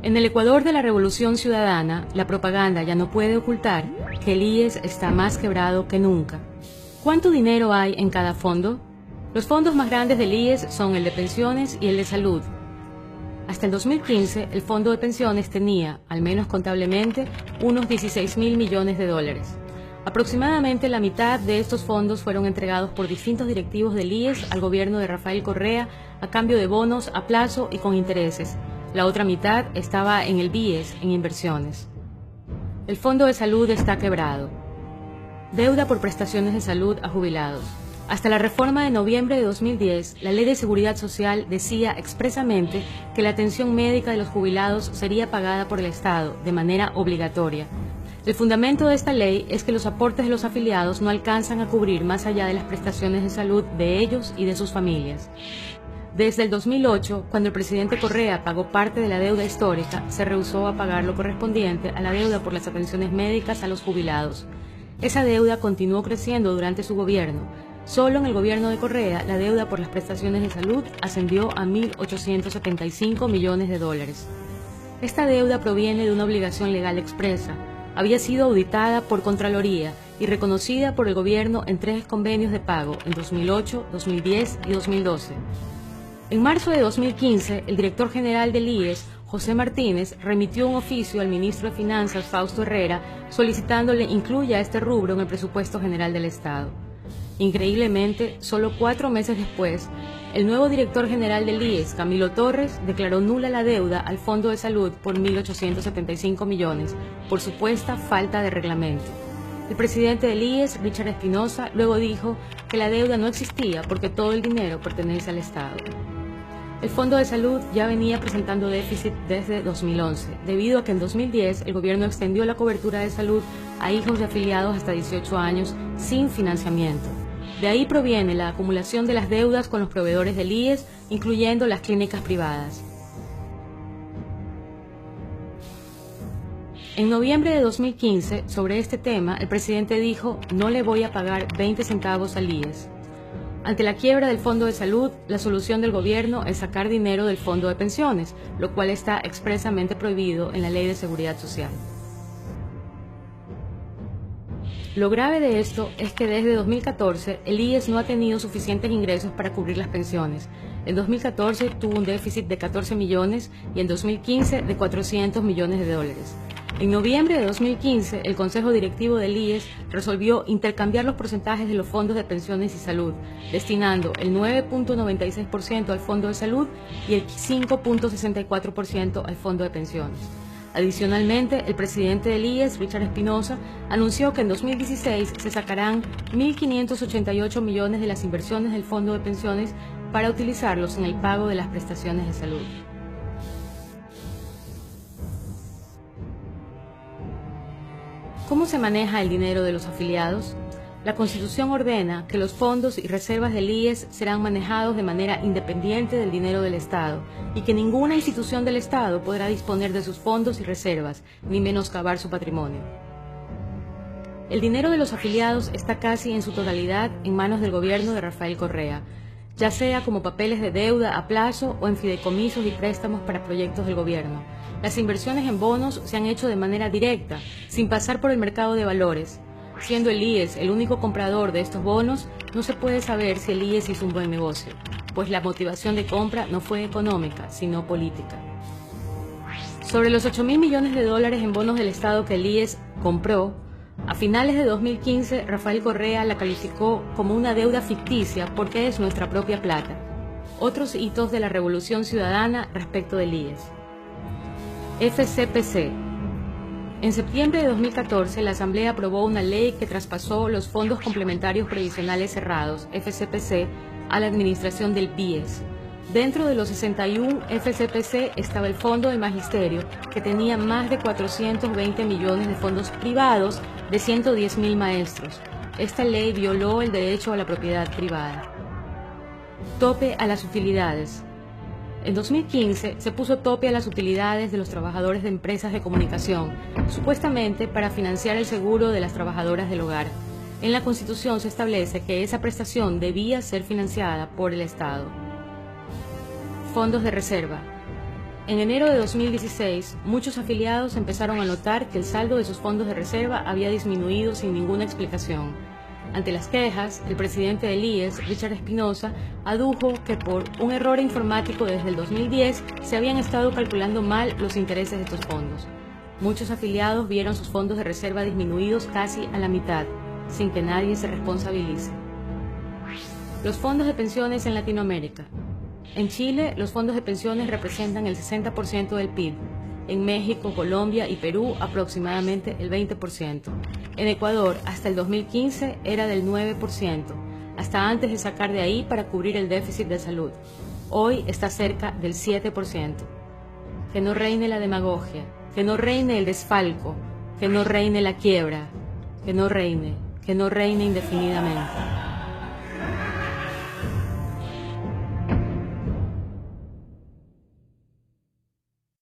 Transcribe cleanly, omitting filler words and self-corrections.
En el Ecuador de la Revolución Ciudadana, la propaganda ya no puede ocultar que el IES está más quebrado que nunca. ¿Cuánto dinero hay en cada fondo? Los fondos más grandes del IES son el de pensiones y el de salud. Hasta el 2015, el fondo de pensiones tenía, al menos contablemente, unos 16.000 millones de dólares. Aproximadamente la mitad de estos fondos fueron entregados por distintos directivos del IES al gobierno de Rafael Correa a cambio de bonos a plazo y con intereses. La otra mitad estaba en el BIES, en inversiones. El Fondo de Salud está quebrado. Deuda por prestaciones de salud a jubilados. Hasta la reforma de noviembre de 2010, la Ley de Seguridad Social decía expresamente que la atención médica de los jubilados sería pagada por el Estado de manera obligatoria. El fundamento de esta ley es que los aportes de los afiliados no alcanzan a cubrir más allá de las prestaciones de salud de ellos y de sus familias. Desde el 2008, cuando el presidente Correa pagó parte de la deuda histórica, se rehusó a pagar lo correspondiente a la deuda por las atenciones médicas a los jubilados. Esa deuda continuó creciendo durante su gobierno. Solo en el gobierno de Correa, la deuda por las prestaciones de salud ascendió a 1.875 millones de dólares. Esta deuda proviene de una obligación legal expresa. Había sido auditada por Contraloría y reconocida por el gobierno en 3 convenios de pago en 2008, 2010 y 2012. En marzo de 2015, el director general del IES, José Martínez, remitió un oficio al ministro de Finanzas, Fausto Herrera, solicitándole incluya este rubro en el presupuesto general del Estado. Increíblemente, solo 4 meses después, el nuevo director general del IES, Camilo Torres, declaró nula la deuda al Fondo de Salud por 1.875 millones, por supuesta falta de reglamento. El presidente del IES, Richard Espinosa, luego dijo que la deuda no existía porque todo el dinero pertenece al Estado. El Fondo de Salud ya venía presentando déficit desde 2011, debido a que en 2010 el gobierno extendió la cobertura de salud a hijos de afiliados hasta 18 años sin financiamiento. De ahí proviene la acumulación de las deudas con los proveedores del IES, incluyendo las clínicas privadas. En noviembre de 2015, sobre este tema, el presidente dijo: "No le voy a pagar 20 centavos al IES". Ante la quiebra del Fondo de Salud, la solución del gobierno es sacar dinero del Fondo de Pensiones, lo cual está expresamente prohibido en la Ley de Seguridad Social. Lo grave de esto es que desde 2014 el IES no ha tenido suficientes ingresos para cubrir las pensiones. En 2014 tuvo un déficit de 14 millones y en 2015 de 400 millones de dólares. En noviembre de 2015, el Consejo Directivo del IES resolvió intercambiar los porcentajes de los fondos de pensiones y salud, destinando el 9.96% al Fondo de Salud y el 5.64% al Fondo de Pensiones. Adicionalmente, el presidente del IES, Richard Espinosa, anunció que en 2016 se sacarán 1.588 millones de las inversiones del Fondo de Pensiones para utilizarlos en el pago de las prestaciones de salud. ¿Cómo se maneja el dinero de los afiliados? La Constitución ordena que los fondos y reservas del IES serán manejados de manera independiente del dinero del Estado y que ninguna institución del Estado podrá disponer de sus fondos y reservas, ni menoscabar su patrimonio. El dinero de los afiliados está casi en su totalidad en manos del gobierno de Rafael Correa, ya sea como papeles de deuda a plazo o en fideicomisos y préstamos para proyectos del gobierno. Las inversiones en bonos se han hecho de manera directa, sin pasar por el mercado de valores. Siendo el IES el único comprador de estos bonos, no se puede saber si el IES hizo un buen negocio, pues la motivación de compra no fue económica, sino política. Sobre los 8.000 millones de dólares en bonos del Estado que el IES compró, a finales de 2015, Rafael Correa la calificó como una deuda ficticia porque es nuestra propia plata. Otros hitos de la Revolución Ciudadana respecto del IES. FCPC. En septiembre de 2014, la Asamblea aprobó una ley que traspasó los fondos complementarios previsionales cerrados, FCPC, a la administración del BIES. Dentro de los 61 FCPC estaba el Fondo del Magisterio, que tenía más de 420 millones de fondos privados de 110.000 maestros. Esta ley violó el derecho a la propiedad privada. Tope a las utilidades. En 2015 se puso tope a las utilidades de los trabajadores de empresas de comunicación, supuestamente para financiar el seguro de las trabajadoras del hogar. En la Constitución se establece que esa prestación debía ser financiada por el Estado. Fondos de reserva. En enero de 2016, muchos afiliados empezaron a notar que el saldo de sus fondos de reserva había disminuido sin ninguna explicación. Ante las quejas, el presidente del IES, Richard Espinosa, adujo que por un error informático desde el 2010 se habían estado calculando mal los intereses de estos fondos. Muchos afiliados vieron sus fondos de reserva disminuidos casi a la mitad, sin que nadie se responsabilice. Los fondos de pensiones en Latinoamérica. En Chile, los fondos de pensiones representan el 60% del PIB. En México, Colombia y Perú, aproximadamente el 20%. En Ecuador, hasta el 2015, era del 9%, hasta antes de sacar de ahí para cubrir el déficit de salud. Hoy está cerca del 7%. Que no reine la demagogia, que no reine el desfalco, que no reine la quiebra, que no reine indefinidamente.